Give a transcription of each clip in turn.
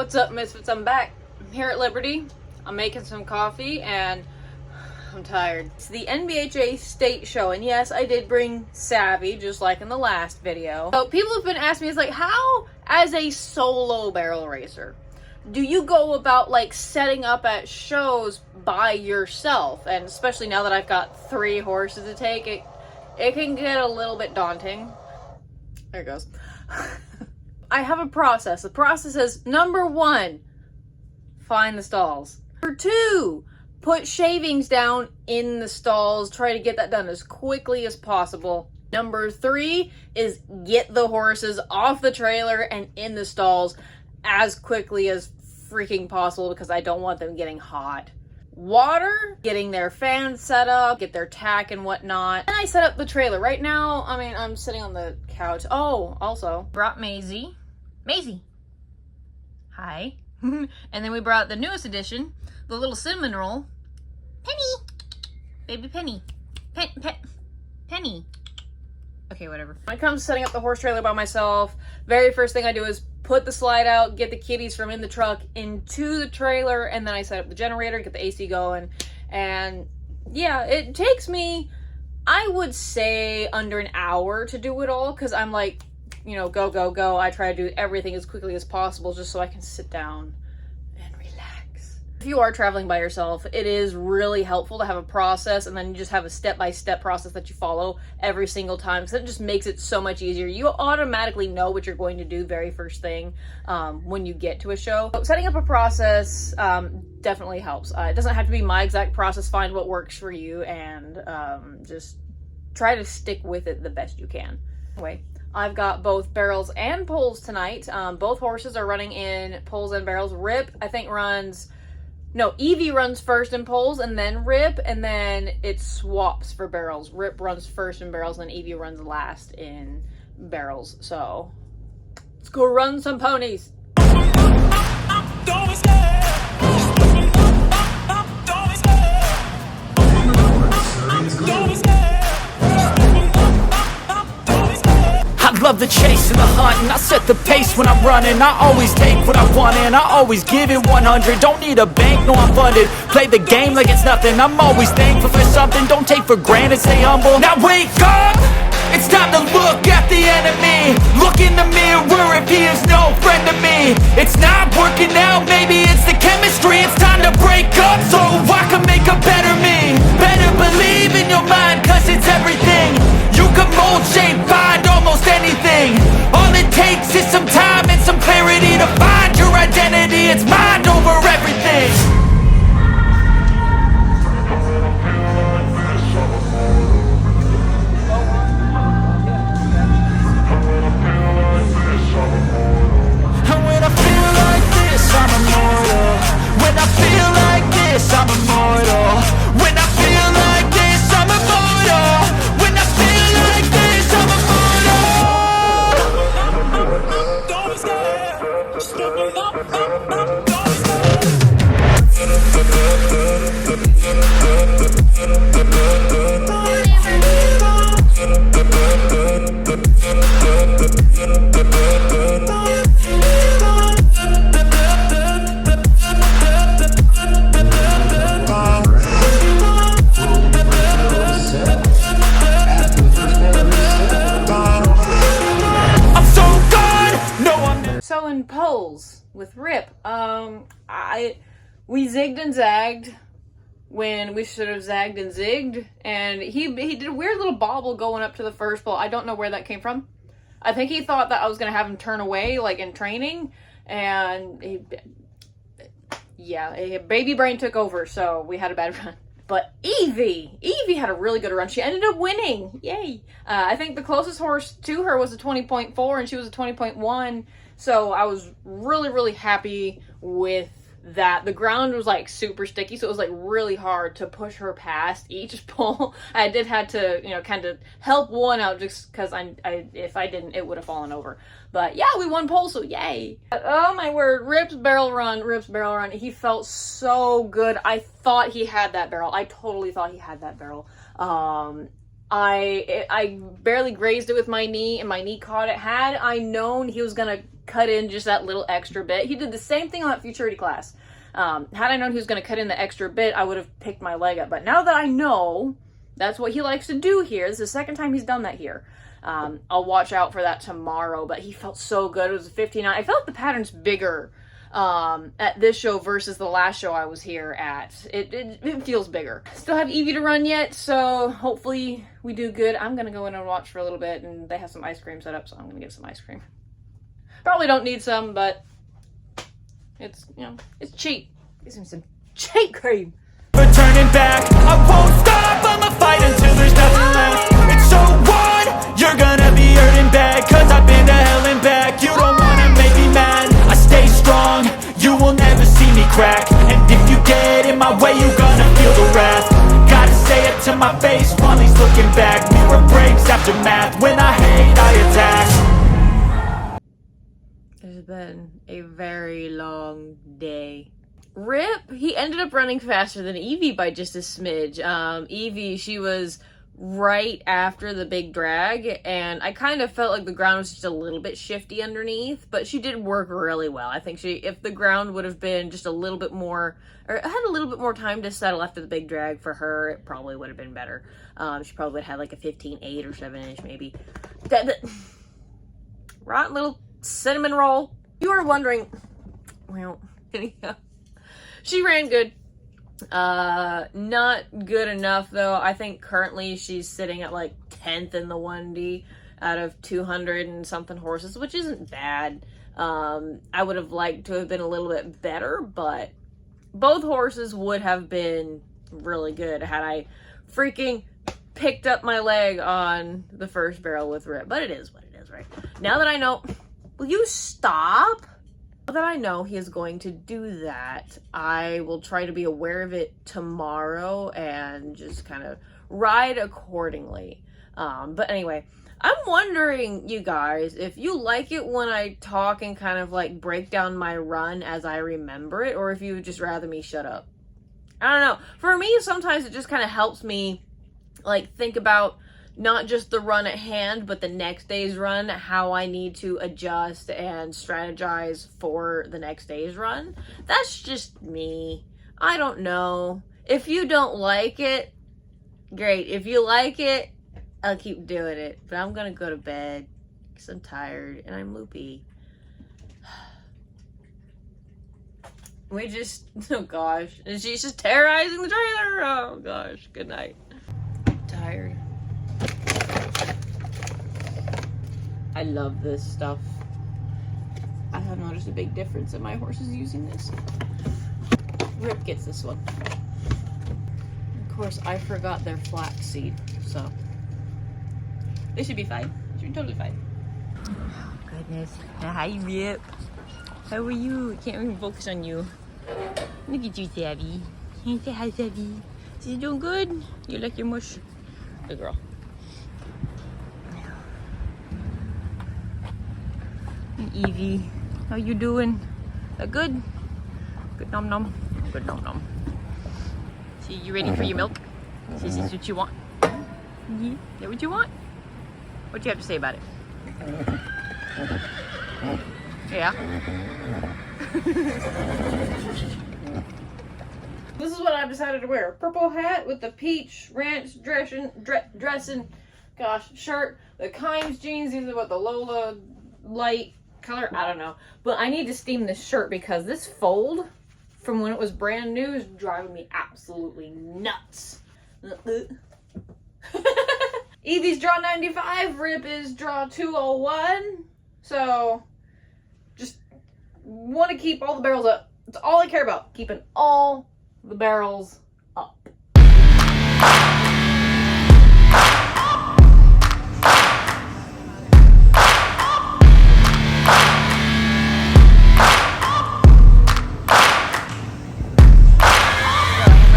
What's up, Misfits? I'm back. I'm here at Liberty. I'm making some coffee and I'm tired. It's the NBHA State Show, and yes, I did bring Savvy, just like in the last video. So people have been asking me, it's like, how, as a solo barrel racer, do you go about like setting up at shows by yourself? And especially now that I've got 3 horses to take, it can get a little bit daunting. There it goes. I have a process. The process is, number 1, find the stalls. Number 2, put shavings down in the stalls. Try to get that done as quickly as possible. Number 3 is get the horses off the trailer and in the stalls as quickly as freaking possible because I don't want them getting hot. Water, getting their fans set up, get their tack and whatnot. And I set up the trailer. Right now, I mean, I'm sitting on the couch. Oh, also, brought Maisie. Maisie. Hi. And then we brought the newest edition, the little cinnamon roll. Penny. Baby Penny. Penny. Okay, whatever. When it comes to setting up the horse trailer by myself, very first thing I do is put the slide out, get the kitties from in the truck into the trailer, and then I set up the generator, get the AC going. And yeah, it takes me, I would say, under an hour to do it all, because I'm like, you know, go, go, go. I try to do everything as quickly as possible just so I can sit down and relax. If you are traveling by yourself, it is really helpful to have a process, and then you just have a step-by-step process that you follow every single time, because it just makes it so much easier. You automatically know what you're going to do very first thing when you get to a show. So setting up a process definitely helps. It doesn't have to be my exact process. Find what works for you and just try to stick with it the best you can. Anyway, I've got both barrels and poles tonight. Both horses are running in poles and barrels. Rip, I think, runs... No, Evie runs first in poles and then Rip, and then it swaps for barrels. Rip runs first in barrels and then Evie runs last in barrels. So, let's go run some ponies. I love the chase and the hunt, and I set the pace when I'm running. I always take what I want and I always give it 100. Don't need a bank, no, I'm funded. Play the game like it's nothing. I'm always thankful for something. Don't take for granted, stay humble. Now wake up! It's time to look at the enemy. Look in the mirror if he is no friend to me. It's not working out, maybe it's the chemistry. It's time to break up so I can make a better me. Better believe in your mind, cause it's everything. You can mold, shape, find almost anything. All it takes is some time and some clarity to find your identity. It's mind over everything. And when I feel like this, I'm immortal. When I feel like this, I'm immortal. When I feel like this, I'm immortal. When I feel like this, I'm immortal. Don't be scared. Stepping up, don't be So in poles with Rip, we zigged and zagged when we should have zagged and zigged, and he did a weird little bobble going up to the first pole. I don't know where that came from. I think he thought that I was gonna have him turn away like in training, and baby brain took over, so we had a bad run. But Evie had a really good run. She ended up winning. Yay. I think the closest horse to her was a 20.4 and she was a 20.1. So I was really, really happy with that. The ground was like super sticky, so it was like really hard to push her past each pole. I did have to, you know, kind of help one out just because if I didn't, it would have fallen over. But yeah, we won pole, so yay. Oh my word, Rip's barrel run. He felt so good. I thought he had that barrel. I totally thought he had that barrel. I barely grazed it with my knee, and my knee caught it. Had I known he was gonna cut in just that little extra bit. He did the same thing on that futurity class. Had I known he was going to cut in the extra bit, I would have picked my leg up. But now that I know that's what he likes to do here, this is the second time he's done that here. I'll watch out for that tomorrow. But he felt so good. It was a 59. I felt the pattern's bigger at this show versus the last show I was here at. It feels bigger. Still have Evie to run yet, so hopefully we do good. I'm going to go in and watch for a little bit, and they have some ice cream set up, so I'm going to get some ice cream. Probably don't need some, but it's, you know, it's cheap. Get some cheap cream. But turning back, I won't stop, I'ma fight until there's nothing left. It's so on, you're gonna be hurting bad, cause I've been to hell and back. You don't wanna make me mad, I stay strong, you will never see me crack. And if you get in my way, you're gonna feel the wrath. Gotta say it to my face while he's looking back. Mirror breaks after math, when I hate I attack. It's been a very long day. Rip, he ended up running faster than Evie by just a smidge. Evie, she was right after the big drag, and I kind of felt like the ground was just a little bit shifty underneath, but she did work really well. I think if the ground would have been just a little bit more, or had a little bit more time to settle after the big drag for her, it probably would have been better. She probably would have had like a 15.8 or 7-inch maybe. Rotten little cinnamon roll. You are wondering, well, anyhow. She ran good. Not good enough though. I think currently she's sitting at like 10th in the 1D out of 200 and something horses, which isn't bad. I would have liked to have been a little bit better, but both horses would have been really good had I freaking picked up my leg on the first barrel with Rip. But it is what it is, right? Now that I know, will you stop? Now that I know he is going to do that, I will try to be aware of it tomorrow and just kind of ride accordingly. But anyway, I'm wondering, you guys, if you like it when I talk and kind of like break down my run as I remember it, or if you would just rather me shut up. I don't know. For me, sometimes it just kind of helps me like think about not just the run at hand, but the next day's run, how I need to adjust and strategize for the next day's run. That's just me. I don't know. If you don't like it, great. If you like it, I'll keep doing it. But I'm gonna go to bed because I'm tired and I'm loopy. Oh gosh. And she's just terrorizing the trailer. Oh gosh, good night. I'm tired. I love this stuff. I have noticed a big difference in my horses using this. Rip gets this one. Of course, I forgot their flaxseed, so they should be fine. They should be totally fine. Oh, goodness. Hi, Rip. How are you? I can't even focus on you. Look at you, Savvy. Say hi, Savvy. Is you doing good? You like your mush? Good girl. Evie, how you doing? Good? Good nom nom. Good nom nom. See, you ready for your milk? Is this what you want? Yeah, is that what you want? What do you have to say about it? Yeah? This is what I've decided to wear. Purple hat with the peach ranch dressing, shirt. The Kimes jeans, these are what, the Lola light color, I don't know, but I need to steam this shirt because this fold from when it was brand new is driving me absolutely nuts. Evie's draw 95, Rip is draw 201, so just want to keep all the barrels up. That's all I care about, keeping all the barrels up.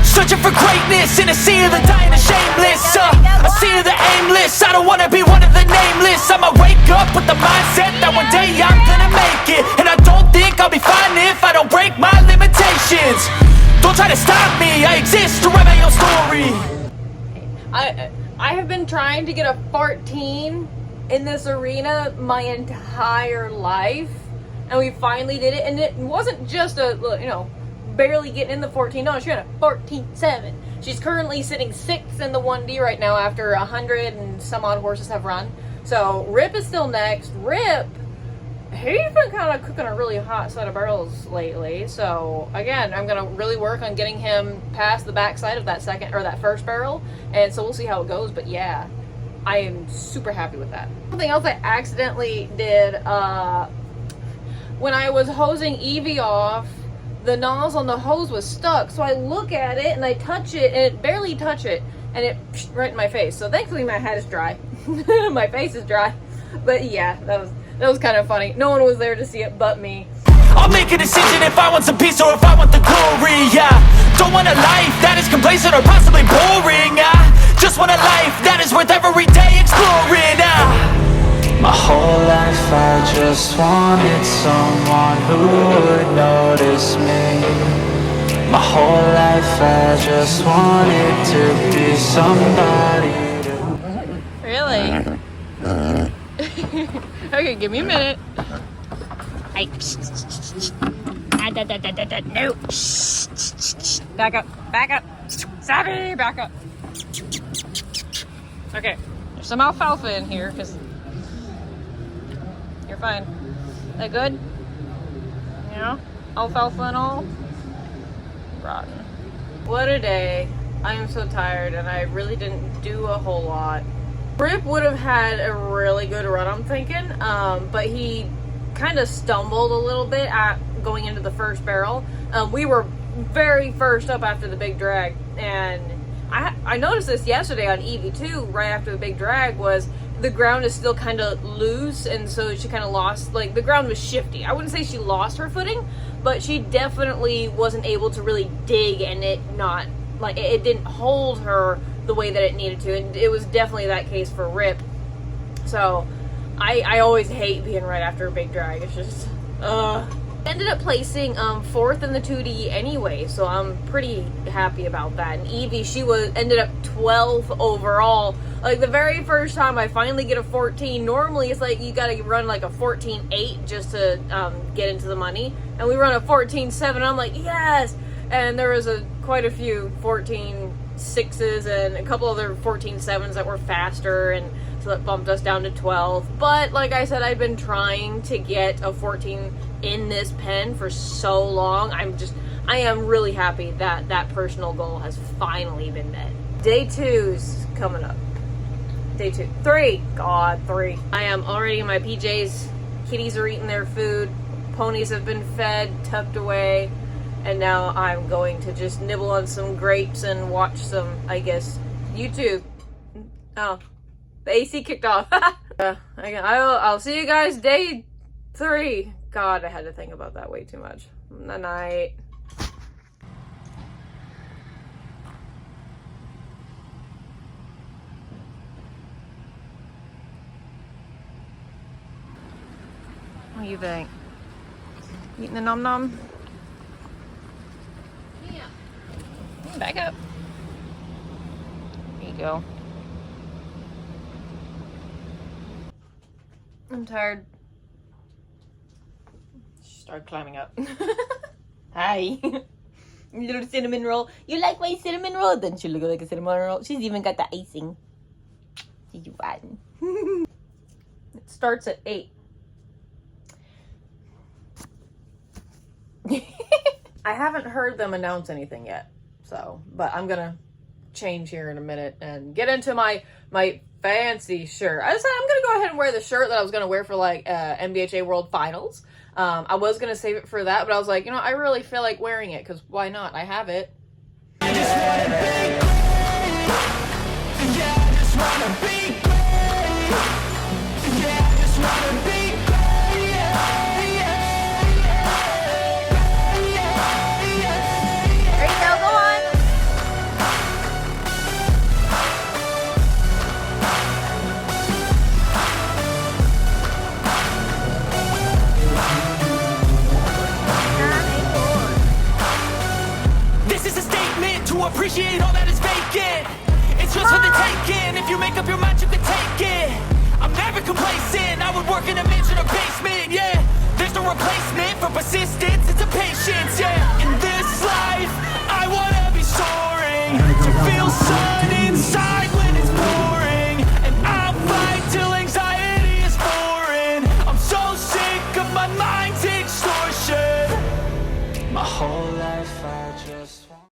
Searching for greatness in a sea of the dying and shameless, a sea of the aimless. I don't wanna be one of the nameless. I'ma wake up with the mindset that one day I'm gonna make it, and I don't think I'll be fine if I don't break my limitations. Don't try to stop me, I exist to write my own story. I have been trying to get a 14 in this arena my entire life. and we finally did it. And it wasn't just a, you know, barely getting in the 14. No, she had a 14.7. She's currently sitting 6th in the 1D right now after 100 and some odd horses have run. So Rip is still next. Rip, he's been kind of cooking a really hot set of barrels lately. So again, I'm gonna really work on getting him past the backside of that second or that first barrel, and so we'll see how it goes. But yeah, I am super happy with that. Something else I accidentally did when I was hosing Evie off, the nozzle on the hose was stuck. So I look at it and I touch it, and it barely touch it, and it right in my face. So thankfully my hat is dry. My face is dry. But yeah, that was kind of funny. No one was there to see it but me. I'll make a decision if I want some peace or if I want the glory, yeah. Don't want a life that is complacent or possibly boring, just want a life that is worth every day exploring, My whole life I just wanted someone who would notice me. My whole life I just wanted to be somebody. Really? Okay, give me a minute. Hey. No. Back up. Back up. Savvy, back up. Okay. There's some alfalfa in here because you're fine. Is that good? Yeah? Alfalfa and all? Rotten. What a day. I am so tired and I really didn't do a whole lot. Rip would have had a really good run, I'm thinking, but he kind of stumbled a little bit at going into the first barrel. We were very first up after the big drag, and I noticed this yesterday on Evie too, right after the big drag, was the ground is still kind of loose, and so she kind of lost, like, the ground was shifty. I wouldn't say she lost her footing, but she definitely wasn't able to really dig, and it didn't hold her the way that it needed to, and it was definitely that case for Rip. So I always hate being right after a big drag. It's just ended up placing 4th in the 2D anyway, so I'm pretty happy about that. And Evie, she ended up 12th overall. Like, the very first time I finally get a 14, normally it's like you gotta run like a 14.8 just to get into the money, and we run a 14.7. I'm like, yes. And there was quite a few 14.6s and a couple other 14.7s that were faster, and so that bumped us down to 12. But like I said, I've been trying to get a 14 in this pen for so long. I am really happy that that personal goal has finally been met. Day 2's coming up. Day 2. 3. God, 3. I am already in my PJs. Kitties are eating their food. Ponies have been fed, tucked away. And now I'm going to just nibble on some grapes and watch some, I guess, YouTube. Oh, the AC kicked off. I'll see you guys day 3. God, I had to think about that way too much. Good night. What do you think? Eating the nom nom? Yeah. Back up. There you go. I'm tired. She started climbing up. Hi. Little cinnamon roll. You like my cinnamon roll? Doesn't she look like a cinnamon roll? She's even got the icing. You rotten. It starts at 8. I haven't heard them announce anything yet, so, but I'm gonna change here in a minute and get into my fancy shirt. I decided I'm gonna go ahead and wear the shirt that I was gonna wear for like NBHA World Finals. I was gonna save it for that, but I was like, you know, I really feel like wearing it because why not? I have it. I just wanna be great. Yeah, I just wanna be great. Yeah, I just wanna be great. Appreciate all that is vacant. It's yours for the taking. If you make up your mind, you can take it. I'm never complacent. I would work in a mansion or basement, yeah. There's There's no replacement for persistence, it's a patience, yeah. In this life, I wanna be soaring, to feel sun inside when it's pouring, and I'll fight till anxiety is foreign. I'm so sick of my mind's extortion. My whole life I just